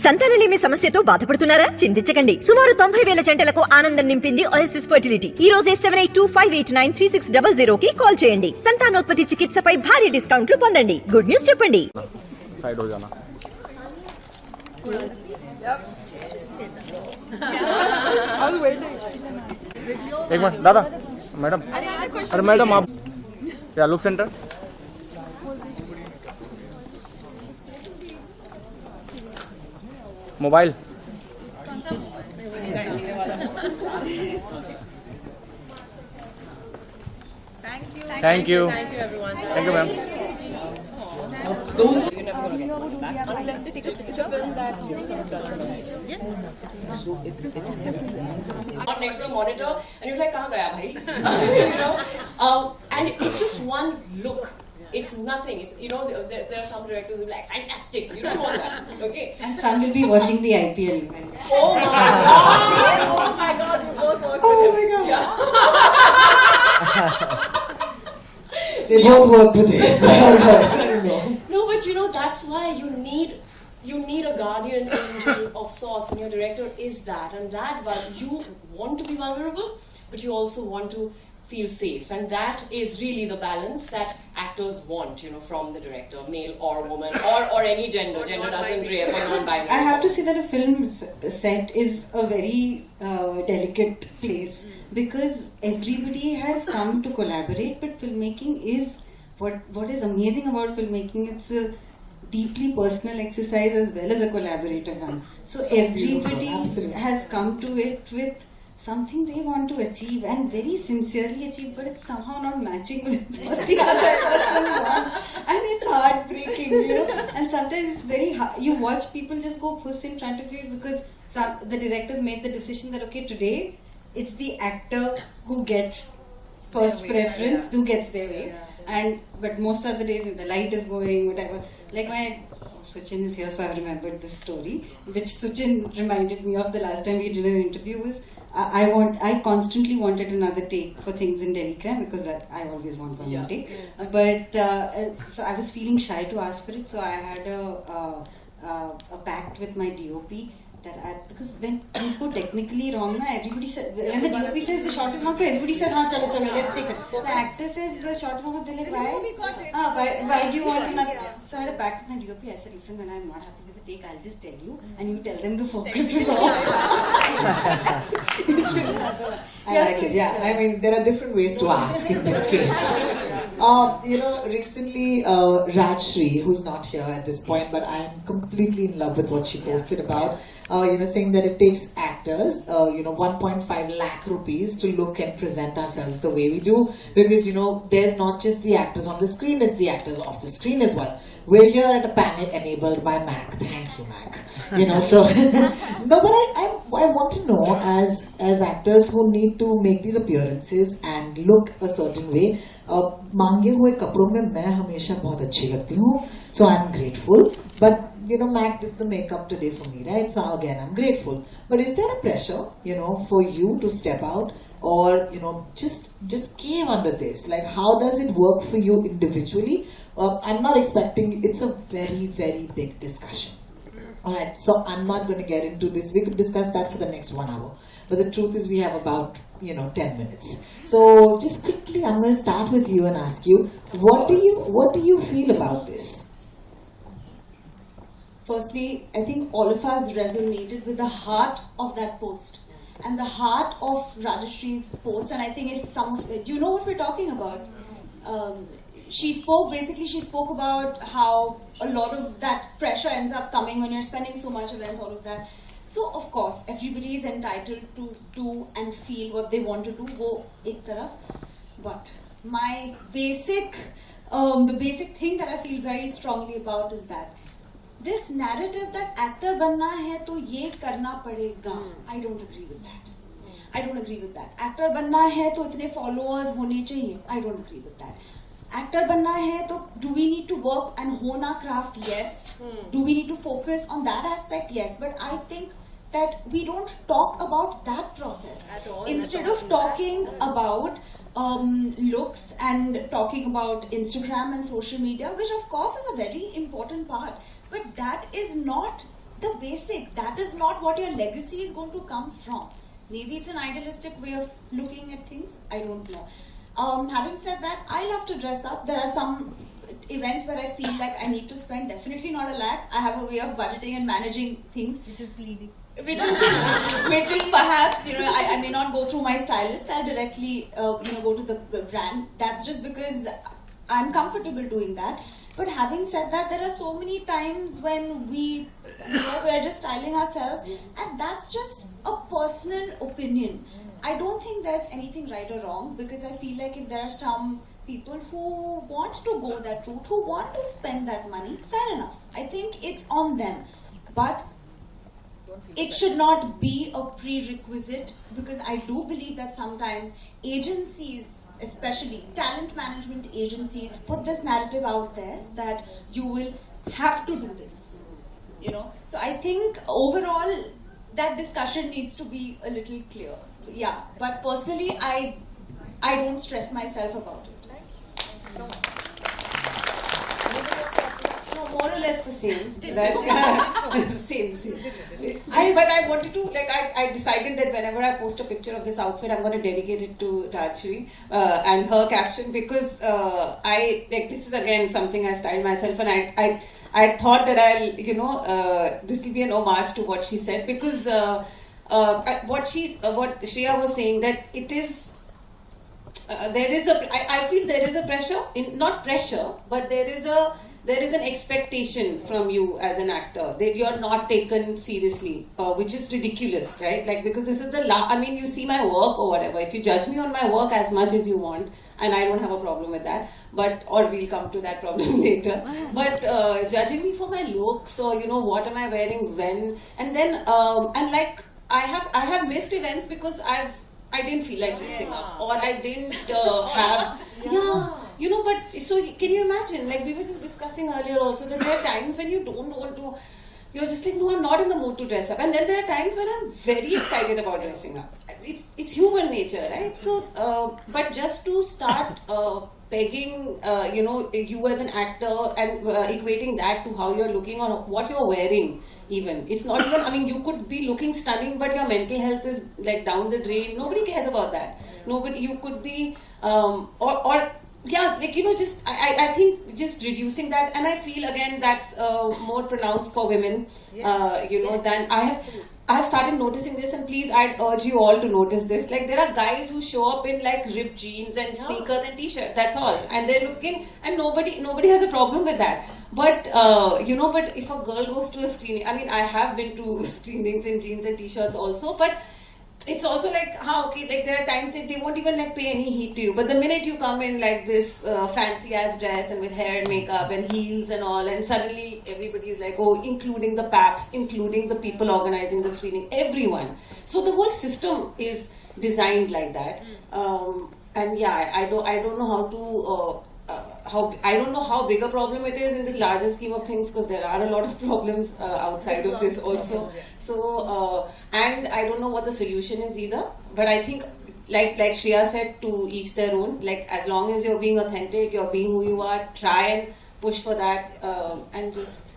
సంతానలేమి సమస్యతో బాధపడుతున్నారా? చింతించకండి. సుమారు 90,000 జంటలకు ఆనందం నింపింది ఓఎస్ఎస్ ఫర్టిలిటీ. ఈ రోజే 7825893600 కి కాల్ చేయండి. సంతానోత్పత్తి చికిత్సపై భారీ డిస్కౌంట్లు పొందండి. గుడ్ న్యూస్ చెప్పండి. साइड हो जाना. एक मिनट दादा मैडम. अरे मैडम आप क्या look centre mobile. Thank you everyone. Thank you ma'am. You're never going to get back unless they take a picture film that yes. So not next to the monitor and you're like, "Kahan gaya bhai?" You know, and it's just one look. It's nothing. There are some directors who are like, "Fantastic." You don't want that, okay? And some will be watching the IPL. Oh my god! Oh my god! You both work with him. God. Yeah. They both work with him. I don't know. No, but that's why you need a guardian angel of sorts, and your director is that. And that you want to be vulnerable, but you also want to feel safe, and that is really the balance that actors want, from the director, male or woman, or any gender. Gender doesn't really, or non-binary. I have to say that a film set is a very delicate place because everybody has come to collaborate, but filmmaking is what is amazing about filmmaking. It's a deeply personal exercise as well as a collaborative one. So everybody has come to it with something they want to achieve and very sincerely achieve, but it's somehow not matching with what the other person wants, and it's heartbreaking, and sometimes it's very hard. You watch people just go puss in front of you because the directors made the decision that okay, today it's the actor who gets first preference, who gets their way, but most other days the light is going, whatever. Like Suchin is here, so I remembered this story, which Suchin reminded me of the last time we did an interview. Was I constantly wanted another take for things in Delhi Crime because I always want one more take. But so I was feeling shy to ask for it, so I had a pact with my DOP that because when things go technically wrong, everybody says, when the DOP says the shot is not good, everybody says, chalo, let's take it. The actor says the shot is not good, they're like, why do you want another? So I had a pact with my DOP. I said, listen, when I'm not happy with the take, I'll just tell you, and you tell them the focus is off. I like it, yeah. I mean, there are different ways to ask in this case. Recently, Rajshri, who's not here at this point, but I'm completely in love with what she posted about, saying that it takes actors, 1.5 lakh rupees to look and present ourselves the way we do, because, there's not just the actors on the screen, it's the actors off the screen as well. We're here at a panel enabled by Mac. Thank you, Mac. So no, but I want to know, as actors who need to make these appearances and look a certain way, मांगे हुए कपड़ों में मैं हमेशा बहुत अच्छी लगती हूँ, so I'm grateful. But Mac did the makeup today for me, right? So again, I'm grateful. But is there a pressure, for you to step out, or just cave under this? Like, how does it work for you individually? I'm not expecting. It's a very, very big discussion. All right, so I'm not going to get into this. We could discuss that for the next 1 hour. But the truth is, we have about 10 minutes. So just quickly, I'm going to start with you and ask you, what do you feel about this? Firstly, I think all of us resonated with the heart of that post and the heart of Rajashree's post. And I think if do you know what we're talking about? She spoke about how a lot of that pressure ends up coming when you're spending so much events, all of that. So of course, everybody is entitled to do and feel what they want to do, wo ek taraf. But my the basic thing that I feel very strongly about is that this narrative that actor banna hai to ye karna padega. I don't agree with that. Actor banna hai to itne followers hone chahiye. I don't agree with that. Actor banna hai to do we need to work and hone our craft? Yes. Do we need to focus on that aspect? Yes. But I think that we don't talk about that process. At all. Instead of talking about looks and talking about Instagram and social media, which of course is a very important part, but that is not the basic. That is not what your legacy is going to come from. Maybe it's an idealistic way of looking at things. I don't know. Having said that, I love to dress up. There are some events where I feel like I need to spend definitely not a lakh. I have a way of budgeting and managing things. Which is bleeding. Which is perhaps, I may not go through my stylist. I directly, go to the brand. That's just because I'm comfortable doing that. But having said that, there are so many times when we're just styling ourselves, and that's just a personal opinion. I don't think there's anything right or wrong, because I feel like if there are some people who want to go that route, who want to spend that money, fair enough. I think it's on them. But it should not be a prerequisite, because I do believe that sometimes agencies, especially talent management agencies, put this narrative out there that you will have to do this. So I think overall that discussion needs to be a little clear. Yeah, but personally I don't stress myself about it. So much. No, more or less the same. Same. But I wanted to, I decided that whenever I post a picture of this outfit, I'm going to dedicate it to Rajshri and her caption, because this is again something I styled myself, and I thought that this will be an homage to what she said, because what Shriya was saying, that it is. I feel there is a pressure, not pressure, but there is an expectation from you as an actor that you're not taken seriously, which is ridiculous, right? Because this is you see my work or whatever. If you judge me on my work as much as you want, and I don't have a problem with that, or we'll come to that problem later. But judging me for my looks, or what am I wearing when, and then I have missed events because I didn't feel like dressing up, or I didn't have, but so can you imagine, we were just discussing earlier also, that there are times when you don't want to, you're just like, no, I'm not in the mood to dress up, and then there are times when I'm very excited about dressing up. It's human nature, right? So, but just to start pegging, you as an actor, and equating that to how you're looking or what you're wearing. Even it's not even, you could be looking stunning, but your mental health is down the drain. Nobody cares about that. Nobody. You could be just I think just reducing that, and I feel again that's more pronounced for women. Than I have started noticing this, and please, I'd urge you all to notice this. There are guys who show up in ripped jeans and sneakers and t-shirt. That's all, and they're looking, and nobody has a problem with that. But but if a girl goes to a screening, I have been to screenings in jeans and t-shirts also, but it's also there are times that they won't even pay any heed to you. But the minute you come in this fancy ass dress and with hair and makeup and heels and all, and suddenly everybody is including the paps, including the people organizing the screening, everyone. So the whole system is designed like that. I don't know how to. I don't know how big a problem it is in this larger scheme of things, because there are a lot of problems outside of this also. So, and I don't know what the solution is either. But I think, like Shriya said, to each their own. As long as you're being authentic, you're being who you are, try and push for that, and just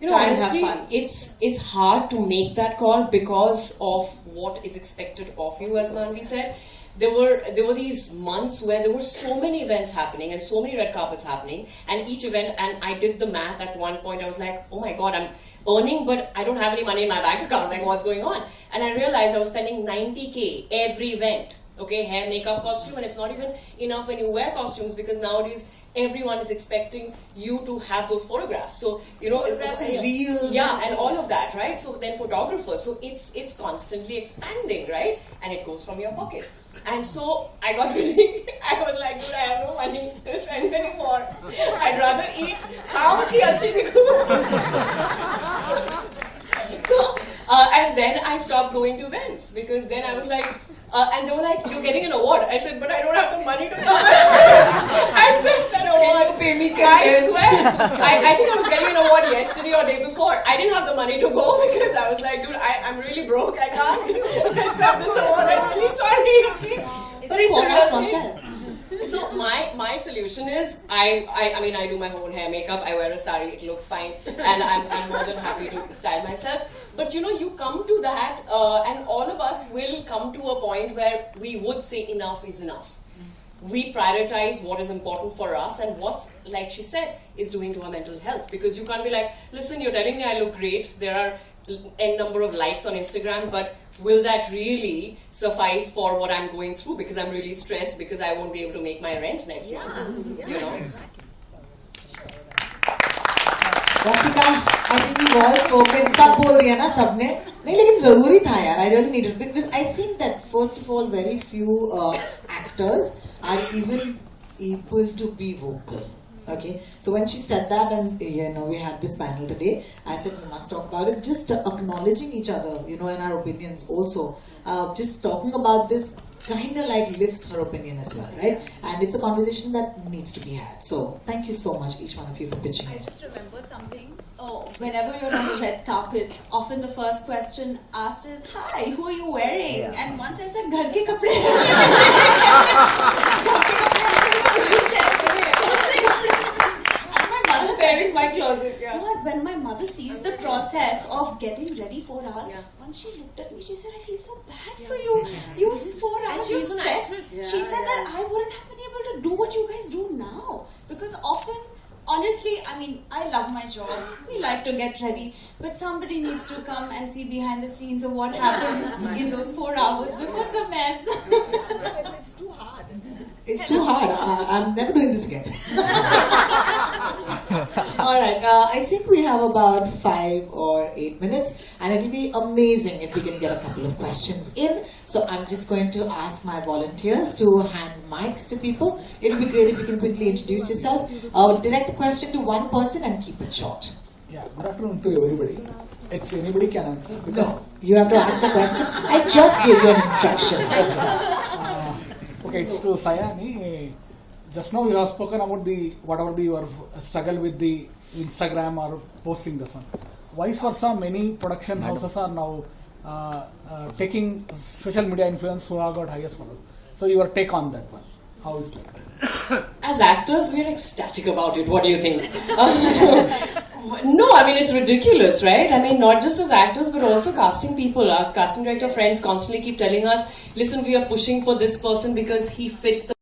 try honestly, and have fun. It's hard to make that call because of what is expected of you, as Manvi said. There were these months where there were so many events happening and so many red carpets happening, and each event, and I did the math at one point. I was like, oh my god, I'm earning, but I don't have any money in my bank account. What's going on? And I realized I was spending 90K every event. Okay, hair, makeup, costume, and it's not even enough when you wear costumes, because nowadays everyone is expecting you to have those photographs. So Photographs and reels. Yeah, and all of that, right? So then photographers. So it's constantly expanding, right? And it goes from your pocket. And so I got really, I was like, dude, I have no money to spend anymore. I'd rather eat khao ki achhi dikhu. So, and then I stopped going to events, because then I was like, and they were like, you're getting an award. I said, but I don't have the money to come. I said, that award. Pay me I swear. I think I was getting an award yesterday or day before. I didn't have the money to go, because I was like, dude, I'm really broke. I can't accept this award. I'm really sorry. But it's a real process. So my solution is I mean I do my own hair makeup, I wear a sari, it looks fine, and I'm more than happy to style myself. But you know, you come to that, and all of us will come to a point where we would say enough is enough. We prioritize what is important for us and what's, like she said, is doing to our mental health. Because you can't be like, listen, you're telling me I look great, there are n number of likes on Instagram, but will that really suffice for what I'm going through? Because I'm really stressed because I won't be able to make my rent next month. You know? Rasika, I think we've all spoken. सब बोल दिया ना सबने. नहीं लेकिन जरूरी था यार. I really needed it because I think that first of all, very few actors are even able to be vocal. Okay, so when she said that, and you know, we had this panel today, I said we must talk about it. Just acknowledging each other, you know, and our opinions also. Just talking about this kind of like lifts her opinion as well, right? And it's a conversation that needs to be had. So thank you so much, each one of you, for pitching I it. just remembered something. Oh, whenever you're on the red carpet, often the first question asked is, "Hi, who are you wearing?" And once I said, "Ghar ke kapde." And my mother said, in my closet, yeah. No, when my mother sees the process of getting ready 4 hours, Yeah. once she looked at me, she said, "I feel so bad for you. You 4 hours, you she's an stressed." actress. She said that I wouldn't have been able to do what you guys do now. Because often, honestly, I mean, I love my job. We like to get ready. But somebody needs to come and see behind the scenes of what happens in those 4 hours before it's a mess. It's too hard. It's too hard. I'm never doing this again. Alright, I think we have about 5 or 8 minutes, and it'll be amazing if we can get a couple of questions in. So I'm just going to ask my volunteers to hand mics to people. It'll be great if you can quickly introduce yourself. Direct the question to one person and keep it short. Yeah, good afternoon to everybody. It's anybody can answer. No, you have to ask the question. I just gave you an instruction. Okay, it's to Sayani. Just now you have spoken about your struggle with the Instagram or posting this one. Vice versa, many production houses are now taking social media influence who have got highest followers. So your take on that one, how is that? As actors, we're ecstatic about it. What do you think? No, I mean, it's ridiculous, right? I mean, not just as actors, but also casting people. Our casting director friends constantly keep telling us, listen, we are pushing for this person because he fits the